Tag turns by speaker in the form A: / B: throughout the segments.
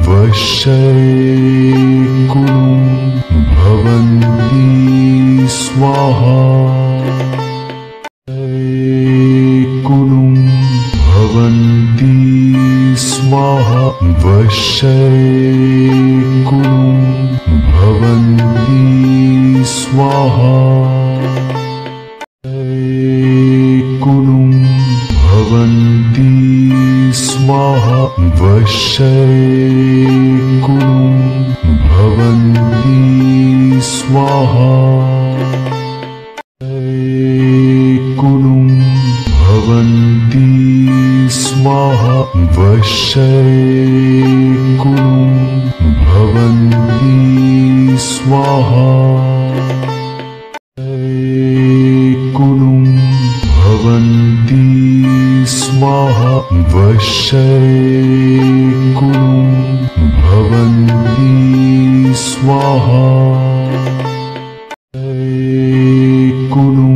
A: वश्यै कुरु भवन्ति स्वाहा कुरु भवन्ति स्वाहा वश्यै कुरु भवन्ति स्वाहा कुरु भवन्ति स्वाहा वश्यै कुरु भवन्ति स्वाहा कुरु भवन्ति स्वाहा वश्यै कुरु भवन्ति स्वाहा कुरु भवन्ति स्वाहा वश्यै कुरु भवन्ति स्वाहा कुरु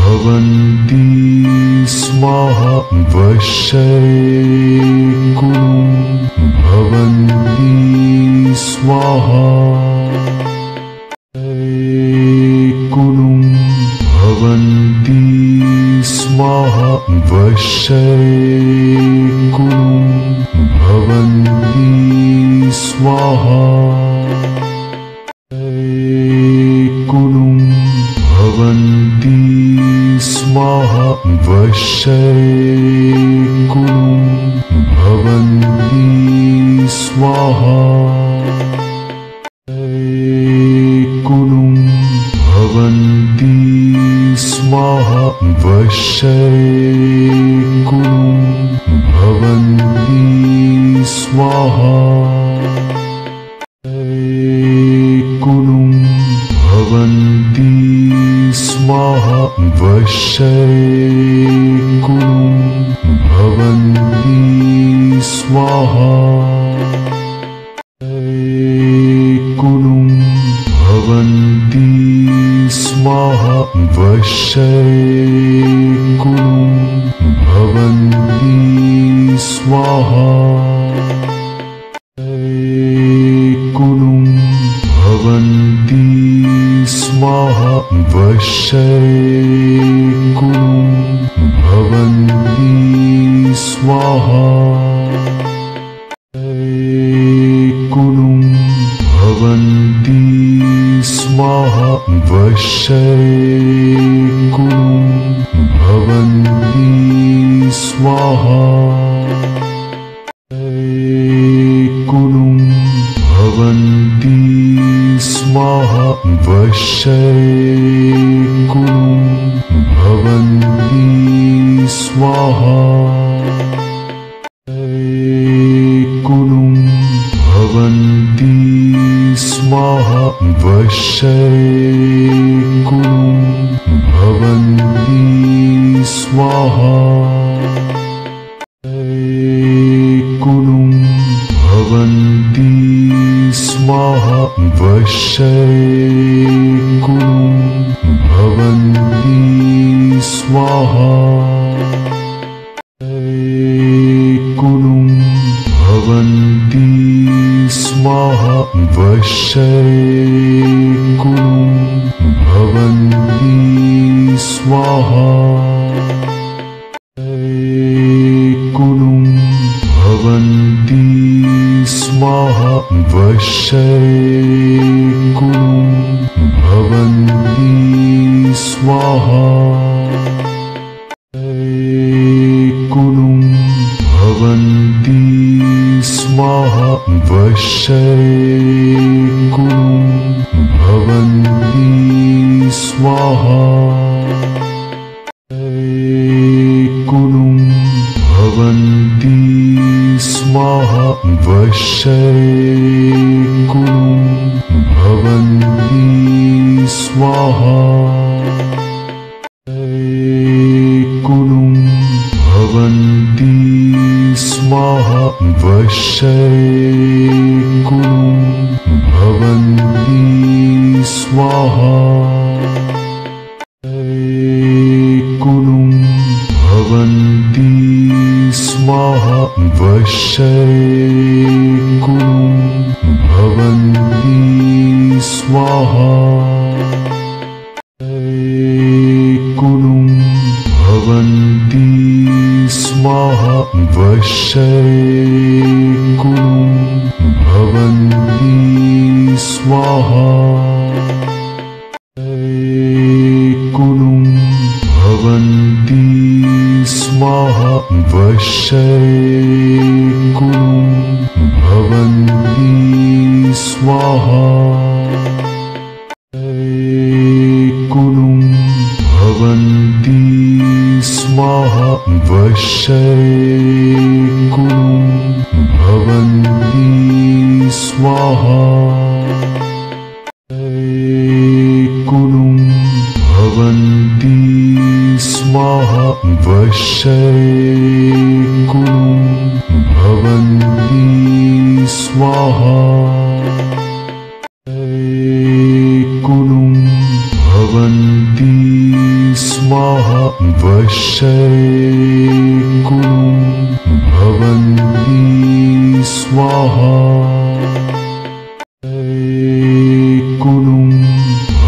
A: भवन्ति स्वाहा वश्यै कुरु भवन्ति स्वाहा कुरु भवन्ति स्वाहा वश्यै कुरु भवन्ति स्वाहा कुरु भवन्ति स्वाहा वश्यै कुरु भवन्ति स्वाहा कुरु भवन्ति स्वाहा वश्यै कुरु भवन्ति स्वाहा कुरु भवन्ति स्वाहा वश्यै कुरु भवन्ति स्वाहा कुरु भवन्ति स्वाहा वश्यै कुरु भवन्ति स्वाहा कुरु भवन्ति स्वाहा वश्यै कुरु भवन्ति स्वाहा कुरु भवन्ति स्वाहा वश्यै कुरु भवन्ति स्वाहा कुरु भवन्ति स्वाहा वश्यै कुरु भवन्ति स्वाहा कुरु भवन्ति स्वाहा वश्यै कुरु भवन्ति स्वाहा कुरु भवन्ति स्वाहा वश्यै कुरु भवन्ति स्वाहा कुरु भवन्ति स्वाहा वश्यै कुरु भवन्ति स्वाहा कुरु भवन्ति स्वाहा वश्यै कुरु भवन्ति स्वाहा कुरु भवन्ति स्वाहा वश्यै कुरु भवन्ति स्वाहा कुरु भवन्ति स्वाहा वश्यै कुरु भवन्ति स्वाहा कुरु भवन्ति स्वाहा वश्यै कुरु भवन्ति स्वाहा कुरु भवन्ति स्वाहा वशये कुरु भवन्ति स्वाहा कुरु भवन्ति स्वाहा वशये कुरु भवन्ति स्वाहा कुरु भवन्ति स्वाहा वशये कुरु भवन्ति स्वाहा कुरु भवन्ति स्वाहा वशये कुरु भवन्ति स्वाहा कुरु भवन्ति स्वाहा वशये कुरु भवन्ति स्वाहा कुरु भवन्ति स्वाहा वशये कुरु भवन्ति स्वाहा कुरु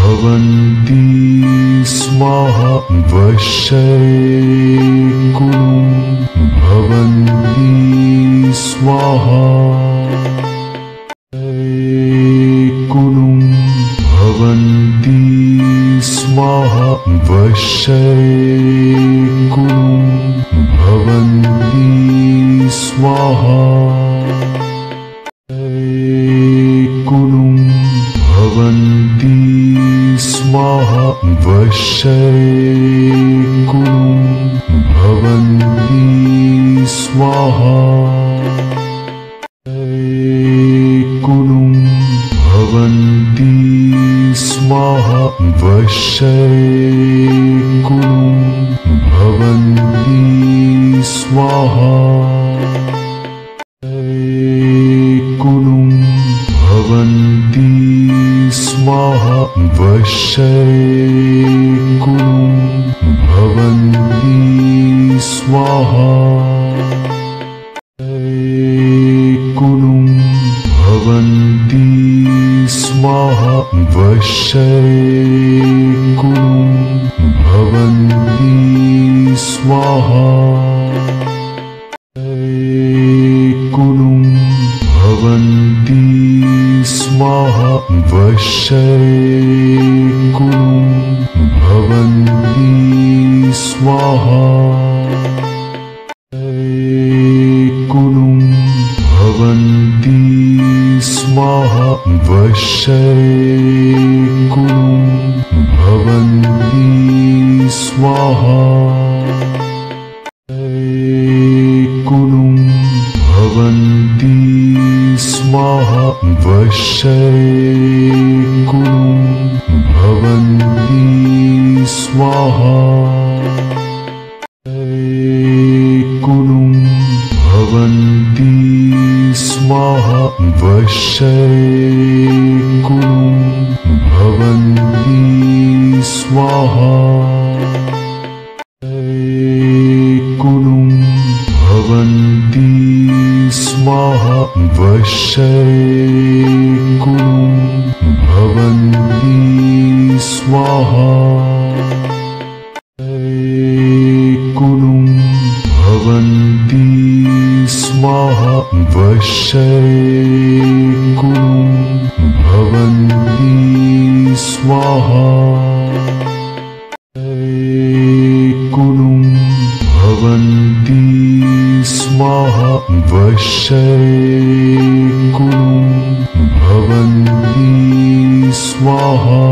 A: भवन्ति स्वाहा वशये कुरु भवन्ति स्वाहा कुरु भवन्ति स्वाहा वशये कुरु भवन्ति स्वाहा कुरु भवन्ति स्वाहा वशये कुरु भवन्ति स्वाहा कुरु भवन्ति स्वाहा वशये कुरु भवन्ति स्वाहा कुरु भवन्ति स्वाहा वशये कुरु भवन्ति स्वाहा कुरु भवन्ति स्वाहा वशये कुरु भवन्ति स्वाहा कुरु भवन्ति स्वाहा वशये कुरु भवन्ति स्वाहा कुरु भवन्ति स्वाहा वशये कुरु भवन्ति स्वाहा कुरु भवन्ति स्वाहा वशये कुरु भवन्ति स्वाहा कुरु भवन्ति स्वाहा वशये कुरु भवन्ति स्वाहा कुरु भवन्ति स्वाहा वशये कुरु भवन्ति स्वाहा कुरु भवन्ति स्वाहा वशये कुरु भवन्ति स्वाहा कुरु भवन्ति स्वाहा वशये कुरु भवन्ति स्वाहा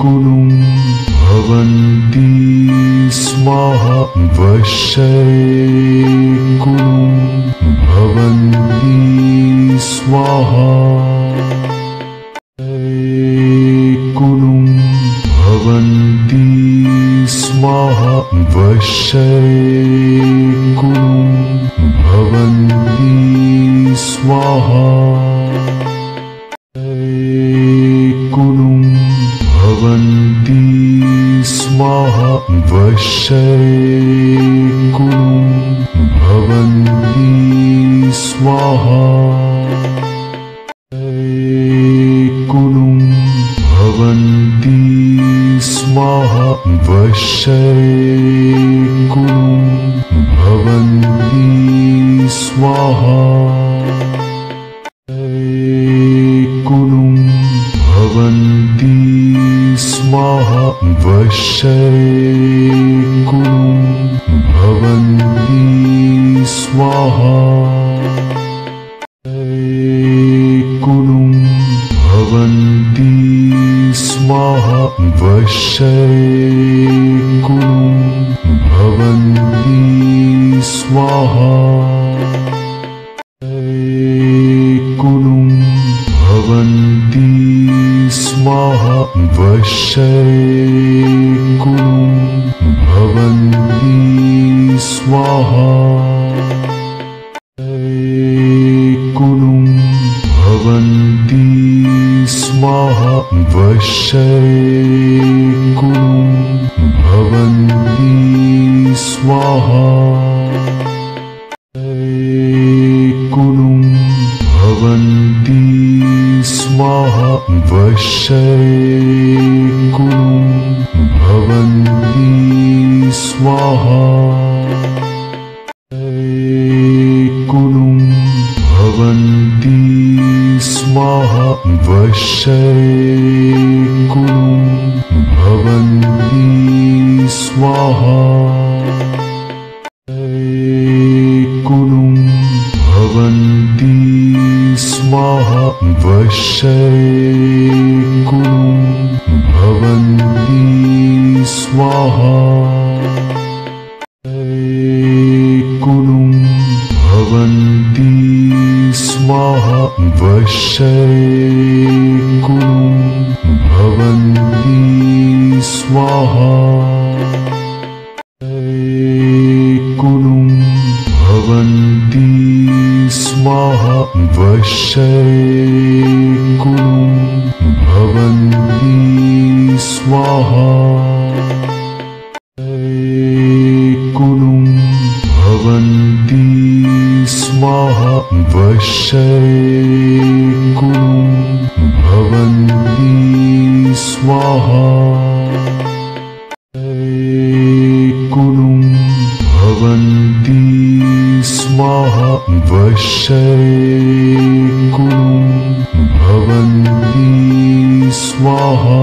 A: कुरु भवन्ति स्वाहा वशये कुरु भवन्ति स्वाहा कुरु भवन्ति स्वाहा वशये कुरु भवन्ति स्वाहा कुरु भवन्ति स्वाहा स्वाहा वशये कुरु भवन्ति स्वाहा कुरु भवन्ति स्वाहा वशये कुरु भवन्ति स्वाहा कुरु भवन्ति स्वाहा वशये कुरु भवन्ति स्वाहा कुरु भवन्ति स्वाहा वशये कुरु भवन्ति स्वाहा कुरु भवन्ति स्वाहा वशये कुरु भवन्ति स्वाहा कुरु भवन्ति स्वाहा वशये कुरु भवन्ति स्वाहा कुरु भवन्ति स्वाहा वशये कुरु भवन्ति स्वाहा कुरु भवन्ति स्वाहा वशये कुरु भवन्ति स्वाहा कुरु भवन्ति स्वाहा वशये कुरु भवन्ति स्वाहा कुरु भवन्ति स्वाहा वशये कुरु भवन्ति स्वाहा कुरु भवन्ति स्वाहा वशये कुरु भवन्ति स्वाहा कुरु भवन्ति स्वाहा वशये कुरु भवन्ति स्वाहा कुरु भवन्ति स्वाहा वशये कुरु भवन्ति स्वाहा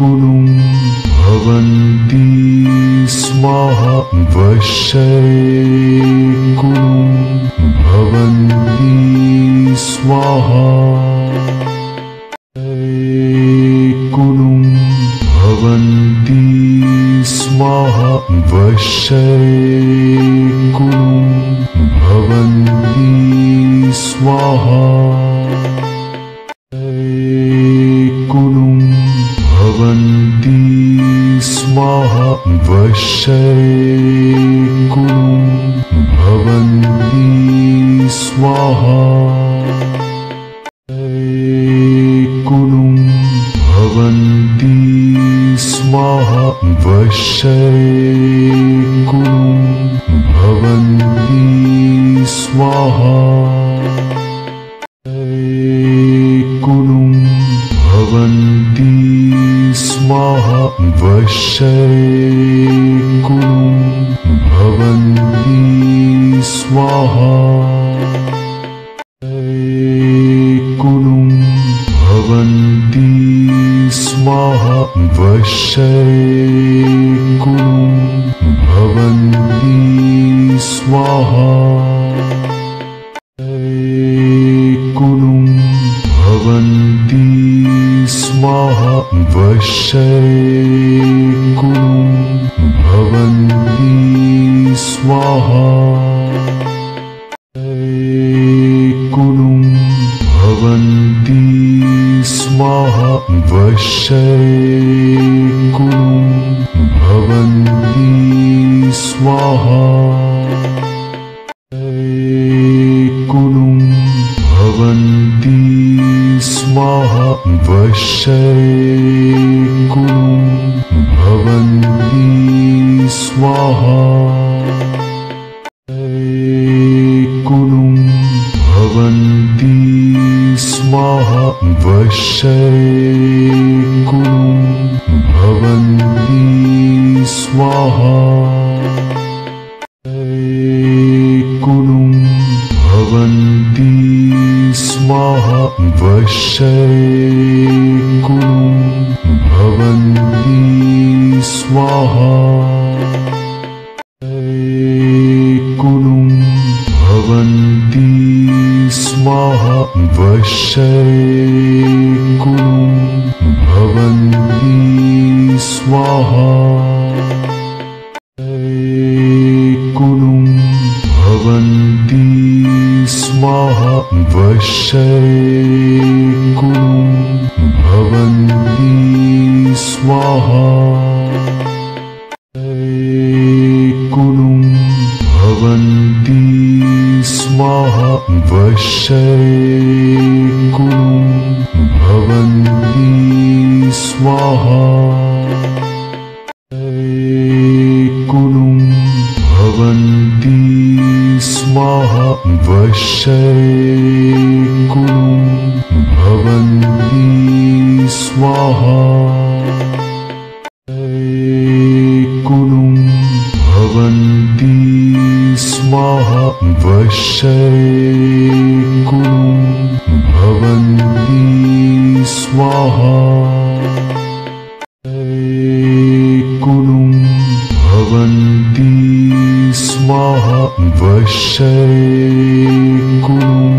A: कुरु भवन्ति स्वाहा वशये कुरु भवन्ति स्वाहा कुरु भवन्ति स्वाहा वशये कुरु भवन्ति स्वाहा कुरु भवन्ति स्वाहा वशये कुरु भवन्ति स्वाहा कुरु भवन्ति स्वाहा वशये कुरु भवन्ति स्वाहा कुरु भवन्ति स्वाहा वशये कुरु भवन्ति स्वाहा कुरु भवन्ति स्वाहा वशये कुरु भवन्ति स्वाहा कुरु भवन्ति स्वाहा वशये कुरु भवन्ति स्वाहा कुरु भवन्ति स्वाहा वशये कुरु भवन्ति स्वाहा कुरु भवन्ति स्वाहा वशये कुलं भवन्ति स्वाहा कुलं भवन्ति स्वाहा वशे कुलं भवन्ति स्वाहा कुलं भवन्ति स्वाहा वशे कुलं भवन्ति स्वाहा कुलं भवन्ति स्वाहा वशे कुलं भवन्ति स्वाहा कुलं भवन्ति स्वाहा वशे कुलं भवन्ति स्वाहा कुलं भवन्ति स्वाहा वशे कुलं भवन्ति स्वाहा कुलं भवन्ति स्वाहा वशे कुलं भवन्ति स्वाहा कुलं भवन्ति स्वाहा वशे कुलं भवन्ति स्वाहा कुलं भवन्ति स्वाहा वशे कुलं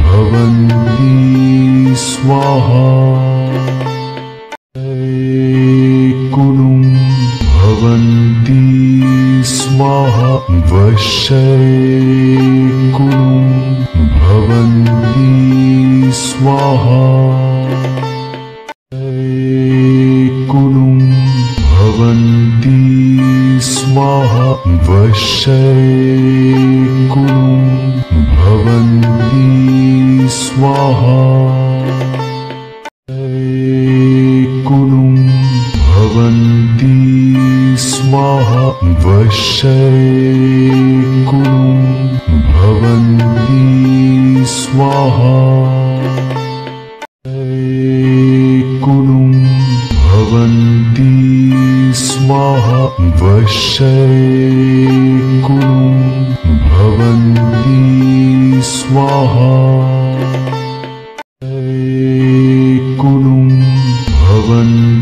A: भवन्ति स्वाहा कुलं भवन्ति स्वाहा वशे कुलं भवन्ति स्वाहा कुलं भवन्ति स्वाहा वशे कुलं भवन्ति स्वाहा कुलं भवन्ति स्वाहा वशे कुलं भवन्ति स्वाहा कुलं भवन्ति स्वाहा वशे कुलं भवन्ति स्वाहा कुलं भवन्ति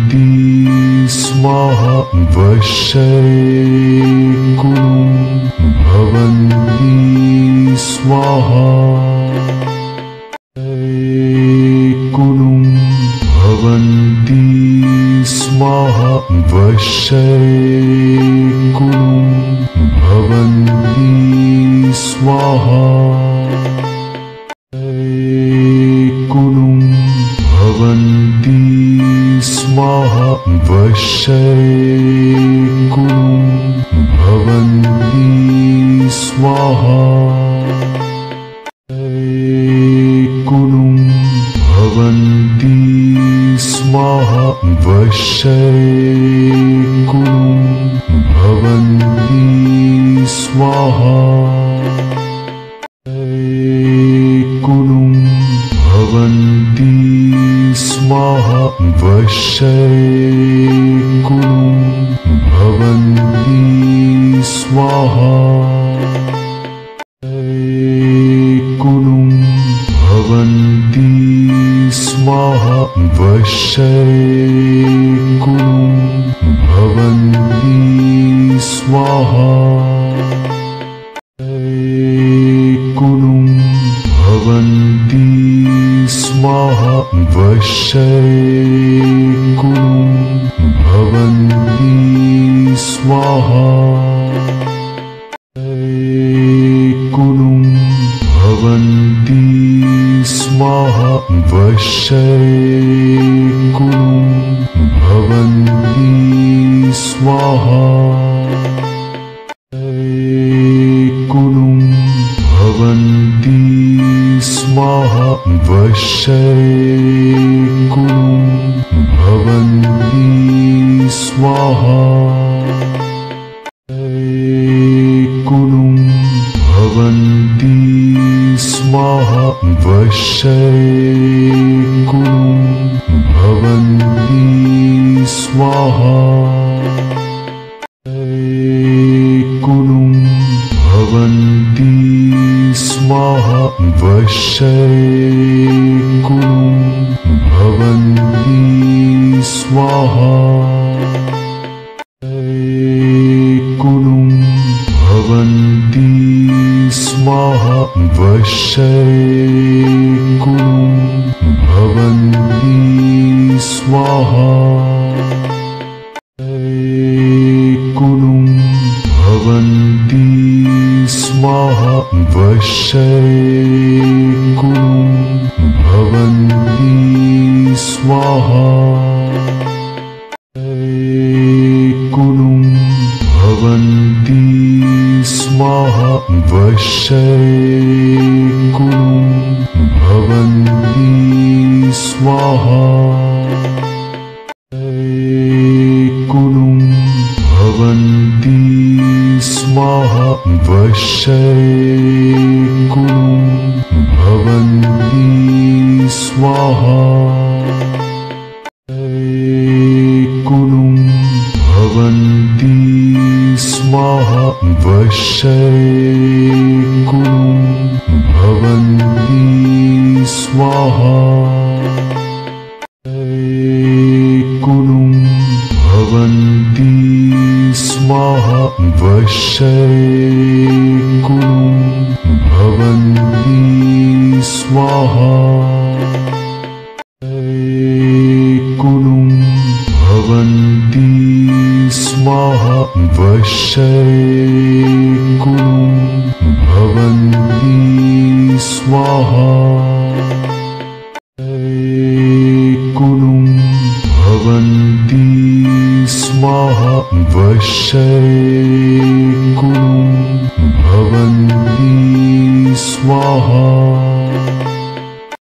A: स्वाहा वशे कुलं भवन्ति स्वाहा कुलं भवन्ति स्वाहा वशे कुलं भवन्ति स्वाहा कुलं भवन्ति स्वाहा वशे कुलं भवन्ति स्वाहा कुलं भवन्ति स्वाहा वशे कुलं भवन्ति स्वाहा कुलं भवन्ति स्वाहा वशे कुलं भवन्ति स्वाहा कुलं भवन्ति स्वाहा वशे कुलं भवन्ति स्वाहा कुलं भवन्ति स्वाहा वशे कुलं भवन्ति स्वाहा कुलं भवन्ति स्वाहा वशे कुलं भवन्ति स्वाहा कुलं भवन्ति स्वाहा वशे कुलं भवन्ति भवन्ति स्वाहा कुनुं भवन्ति स्वाहा वशये कुनुं भवन्ति स्वाहा कुनुं भवन्ति स्वाहा वशये कुनुं भवन्ति स्वाहा कुनुं भवन्ति स्वाहा वशये कुनुं भवन्ति स्वाहा कुनुं भवन्ति स्वाहा वशये कुनुं भवन्ति स्वाहा कुनुं भवन्ति स्वाहा वशये कुनुं भवन्ति स्वाहा कुनुं भवन्ति स्वाहा वशये कुनुं भवन्ति स्वाहा कुनुं भवन्ति स्वाहा वशये कुनुं भवन्ति स्वाहा कुनुं भवन्ति स्वाहा वशये कुनुं भवन्ति स्वाहा कुनुं भवन्ति स्वाहा वशये कुनुं भवन्ति स्वाहा कुनुं भवन्ति स्वाहा वशये कुनुं भवन्ति स्वाहा